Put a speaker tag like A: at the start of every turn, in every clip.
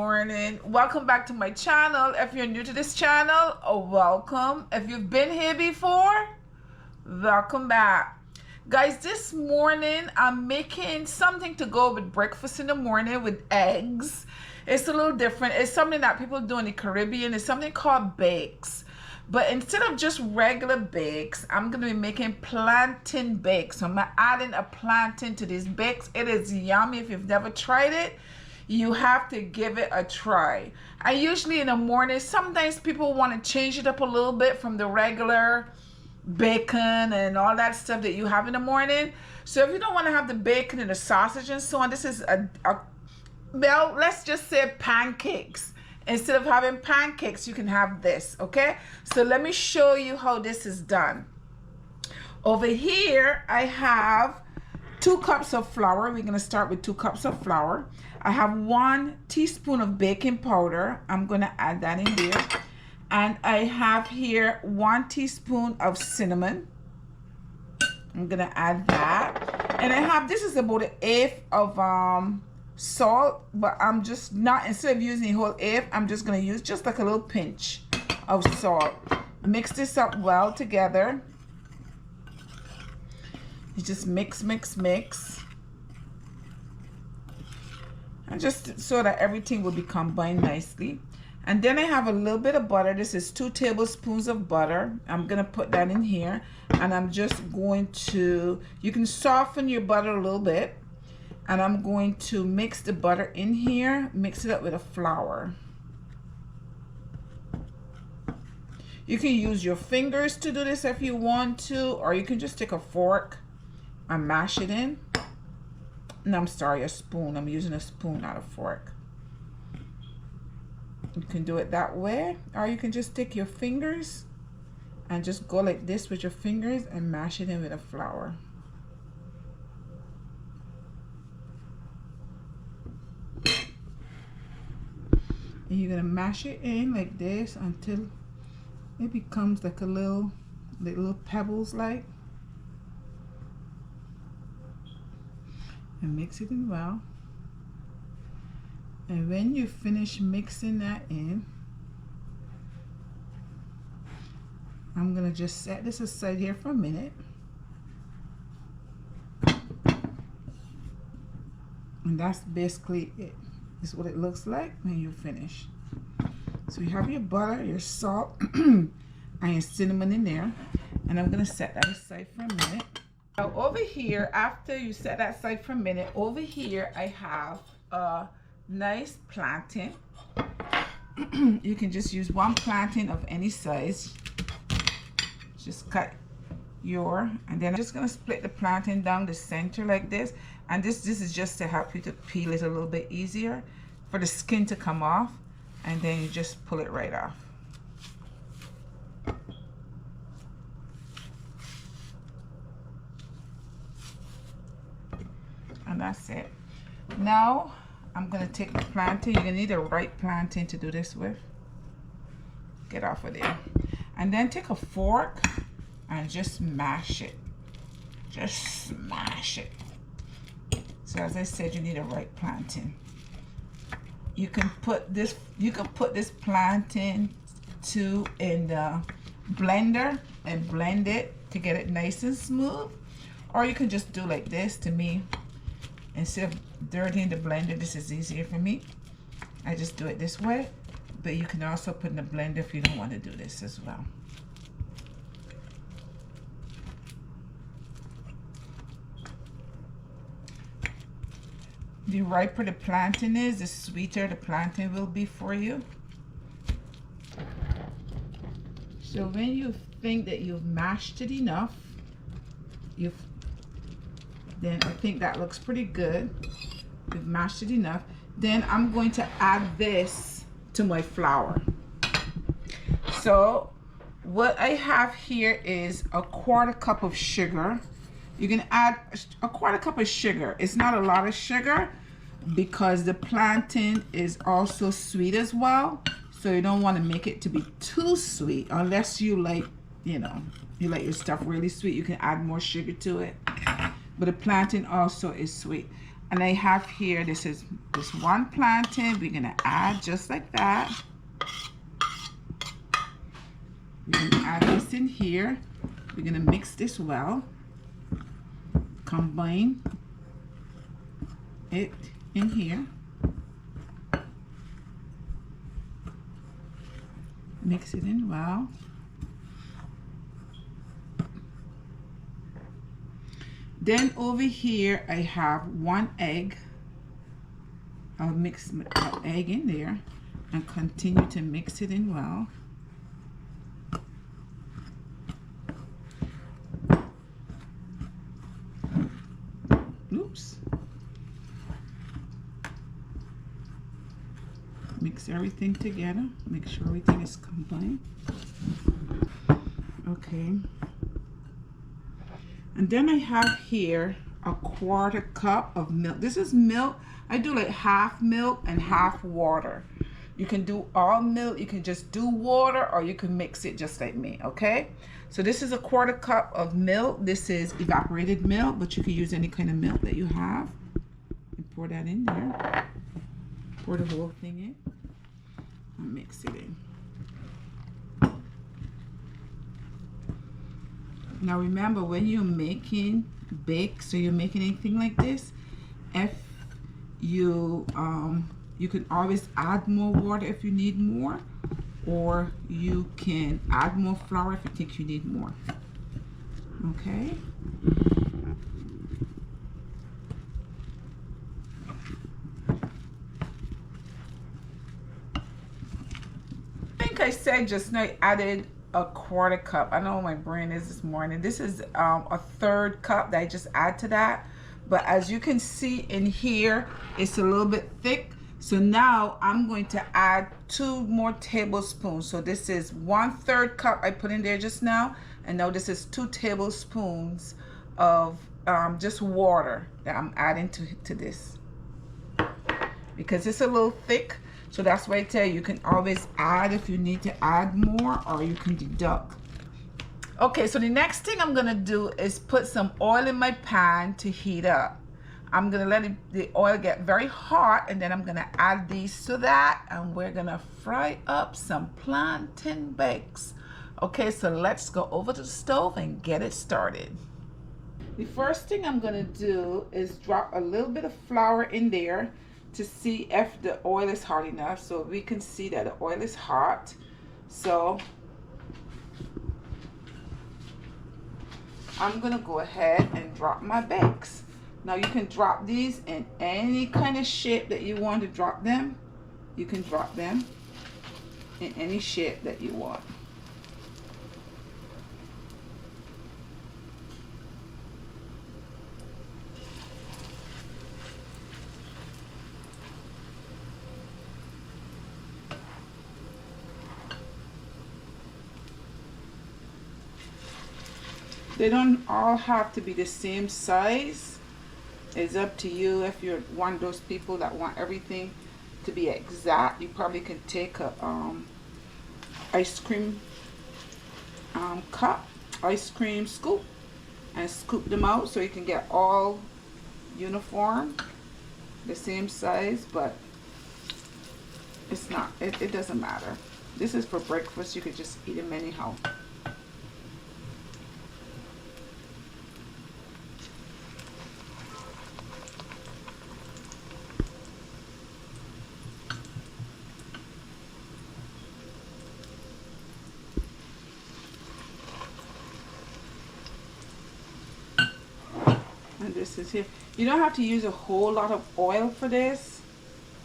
A: morning. Welcome back to my channel. If you're new to this channel, welcome. If you've been here before, welcome back. Guys, this morning I'm making something to go with breakfast in the morning with eggs. It's a little different. It's something that people do in the Caribbean. It's something called bakes. But instead of just regular bakes, I'm going to be making plantain bakes. So I'm adding a plantain to these bakes. It is yummy. If you've never tried it, you have to give it a try. I usually in the morning, sometimes people want to change it up a little bit from the regular bacon and all that stuff that you have in the morning. So if you don't want to have the bacon and the sausage and so on, this is well, let's just say pancakes. Instead of having pancakes, you can have this, okay? So let me show you how this is done. Over here, I have 2 cups of flour. We're gonna start with 2 cups of flour. I have 1 teaspoon of baking powder. I'm gonna add that in there. And I have here 1 teaspoon of cinnamon. I'm gonna add that. And I have, this is about 1/8 of salt, but I'm just not, instead of using the whole 1/8, I'm just going to use just like a little pinch of salt. Mix this up well together. You just mix and just so that everything will be combined nicely. And then I have a little bit of butter. This is 2 tablespoons of butter. I'm going to put that in here, and I'm just going to, you can soften your butter a little bit. And I'm going to mix the butter in here, mix it up with the flour. You can use your fingers to do this if you want to, or you can just take a fork and mash it in. No, I'm sorry, a spoon. I'm using a spoon, not a fork. You can do it that way, or you can just take your fingers and just go like this with your fingers and mash it in with the flour. And you're gonna mash it in like this until it becomes like a little pebbles like, and mix it in well. And when you finish mixing that in, I'm gonna just set this aside here for a minute. And that's basically it. This is what it looks like when you finish. So you have your butter, your salt, and your cinnamon in there. And I'm gonna set that aside for a minute. Now over here, after you set that aside for a minute, over here I have a nice plantain. You can just use 1 plantain of any size. Just cut your, and then I'm just gonna split the plantain down the center like this. And this is just to help you to peel it a little bit easier, for the skin to come off, and then you just pull it right off. And that's it. Now I'm gonna take the plantain. You're gonna need a ripe plantain to do this with. Get off of there. And then take a fork and just mash it. Just smash it. So as I said, you need a ripe plantain. You can put this plantain too in the blender and blend it to get it nice and smooth. Or you can just do like this. To me, instead of dirtying the blender, this is easier for me. I just do it this way. But you can also put in the blender if you don't want to do this as well. The riper the plantain is, the sweeter the plantain will be for you. So when you think that you've mashed it enough, then I think that looks pretty good. You've mashed it enough. Then I'm going to add this to my flour. So what I have here is a 1/4 cup of sugar. You can add a 1/4 cup of sugar. It's not a lot of sugar because the plantain is also sweet as well. So you don't want to make it to be too sweet unless you like, you know, you like your stuff really sweet. You can add more sugar to it. But the plantain also is sweet. And I have here, this is this one plantain. We're gonna add just like that. We're gonna add this in here. We're gonna mix this well. Combine it in here. Mix it in well. Then over here I have 1 egg. I'll mix my egg in there and continue to mix it in well. Oops. Mix everything together. Make sure everything is combined. Okay. And then I have here a 1/4 cup of milk. This is milk. I do like half milk and half water. You can do all milk, you can just do water, or you can mix it just like me, okay? So this is a 1/4 cup of milk. This is evaporated milk, but you can use any kind of milk that you have. And pour that in there. Pour the whole thing in and mix it in. Now remember, when you're making bakes or you're making anything like this, if you you can always add more water if you need more, or you can add more flour if you think you need more. Okay. I think I said just now I added a 1/4 cup. I know my brain is this morning. This is a 1/3 cup that I just add to that. But as you can see in here, it's a little bit thick. So now I'm going to add 2 more tablespoons. So this is 1/3 cup I put in there just now. And now this is 2 tablespoons of just water that I'm adding to this. Because it's a little thick. So that's why I tell you, you can always add if you need to add more, or you can deduct. Okay, so the next thing I'm gonna do is put some oil in my pan to heat up. I'm gonna let the oil get very hot, and then I'm gonna add these to that, and we're gonna fry up some plantain bakes. Okay, so let's go over to the stove and get it started. The first thing I'm gonna do is drop a little bit of flour in there to see if the oil is hot enough. So we can see that the oil is hot. So I'm gonna go ahead and drop my bakes. Now you can drop these in any kind of shape that you want to drop them. You can drop them in any shape that you want. They don't all have to be the same size. It's up to you. If you're one of those people that want everything to be exact, you probably can take a ice cream cup, ice cream scoop, and scoop them out so you can get all uniform, the same size, but it's not, it doesn't matter. This is for breakfast. You could just eat them anyhow. And this is here. You don't have to use a whole lot of oil for this.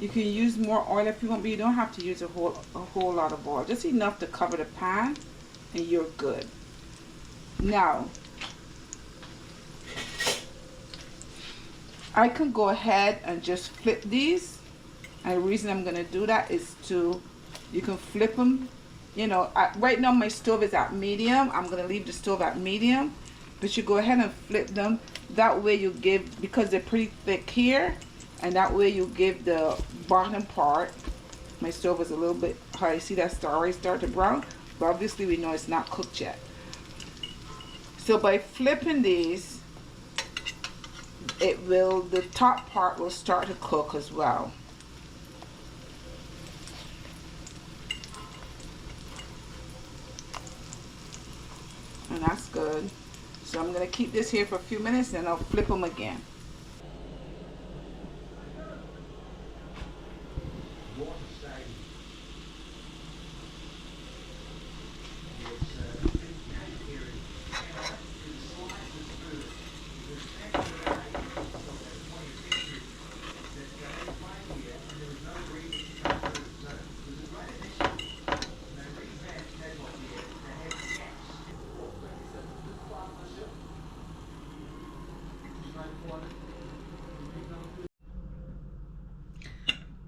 A: You can use more oil if you want, but you don't have to use a whole lot of oil. Just enough to cover the pan, and you're good. Now, I can go ahead and just flip these. And the reason I'm going to do that is you can flip them. You know, right now my stove is at medium. I'm going to leave the stove at medium. But you go ahead and flip them. That way you give, because they're pretty thick here, and that way you give the bottom part. My stove is a little bit high. See that already start to brown? But obviously we know it's not cooked yet. So by flipping these, the top part will start to cook as well. And that's good. So I'm going to keep this here for a few minutes, then I'll flip them again.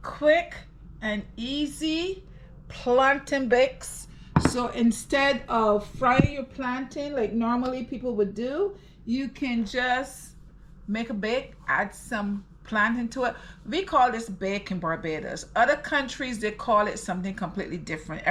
A: Quick and easy plantain bakes. So instead of frying your plantain like normally people would do, you can just make a bake, add some plantain to it. We call this bake in Barbados. Other countries, they call it something completely different.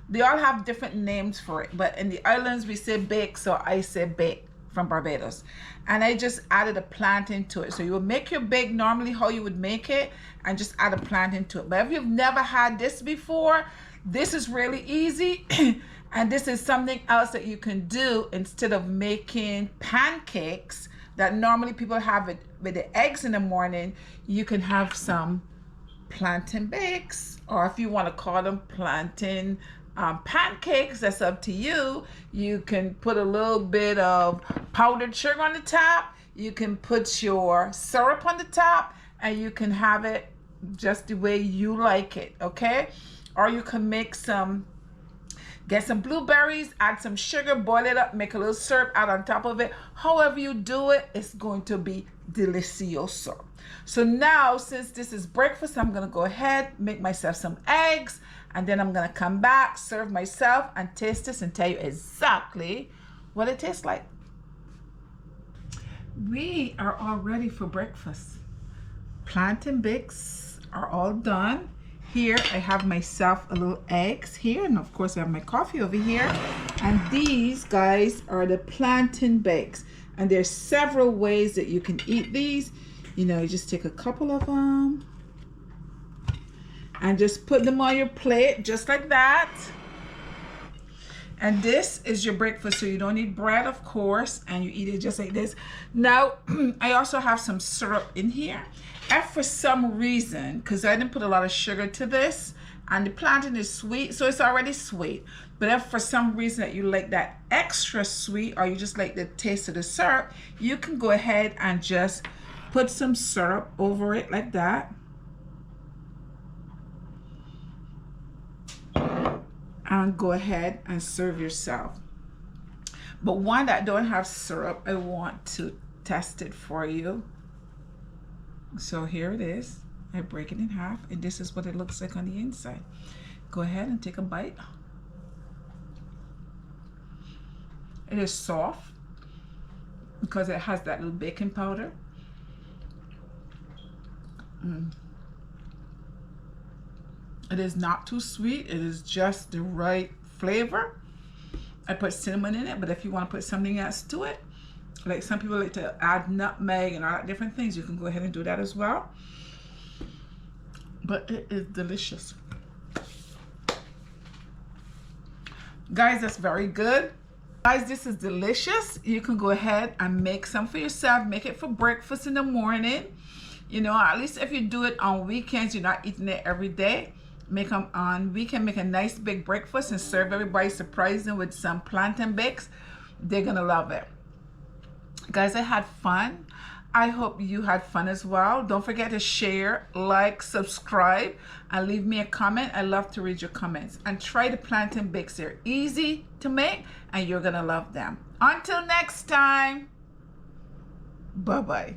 A: They all have different names for it, but in the islands we say bake, so I say bake from Barbados. And I just added a plantain to it. So you would make your bake normally how you would make it and just add a plantain to it. But if you've never had this before, this is really easy. And this is something else that you can do instead of making pancakes that normally people have it with the eggs in the morning. You can have some plantain bakes, or if you want to call them plantain pancakes, that's up to you. You can put a little bit of powdered sugar on the top. You can put your syrup on the top, and you can have it just the way you like it, okay? Or you can make get some blueberries, add some sugar, boil it up, make a little syrup out on top of it. However you do it, it's going to be delicioso. So now, since this is breakfast, I'm gonna go ahead, make myself some eggs, and then I'm gonna come back, serve myself, and taste this and tell you exactly what it tastes like. We are all ready for breakfast. Plantain bakes are all done. Here I have myself a little eggs here, and of course I have my coffee over here. And these guys are the plantain bakes. And there's several ways that you can eat these. You know, you just take a couple of them and just put them on your plate just like that. And this is your breakfast, so you don't need bread, of course, and you eat it just like this. Now, I also have some syrup in here. If for some reason, because I didn't put a lot of sugar to this, and the plantain is sweet, so it's already sweet. But if for some reason that you like that extra sweet, or you just like the taste of the syrup, you can go ahead and just put some syrup over it like that. And go ahead and serve yourself. But one that don't have syrup, I want to test it for you. So here it is. I break it in half, and this is what it looks like on the inside. Go ahead and take a bite. It is soft because it has that little baking powder. It is not too sweet. It is just the right flavor. I put cinnamon in it, but if you want to put something else to it, like some people like to add nutmeg and all that different things, you can go ahead and do that as well. But it is delicious. Guys, that's very good. Guys, this is delicious. You can go ahead and make some for yourself. Make it for breakfast in the morning. You know, at least if you do it on weekends, you're not eating it every day. Make them on weekend, make a nice big breakfast and serve everybody, surprise them with some plantain bakes. They're gonna love it. Guys, I had fun. I hope you had fun as well. Don't forget to share, like, subscribe, and leave me a comment. I love to read your comments. And try the plantain bakes. They're easy to make, and you're gonna love them. Until next time, bye-bye.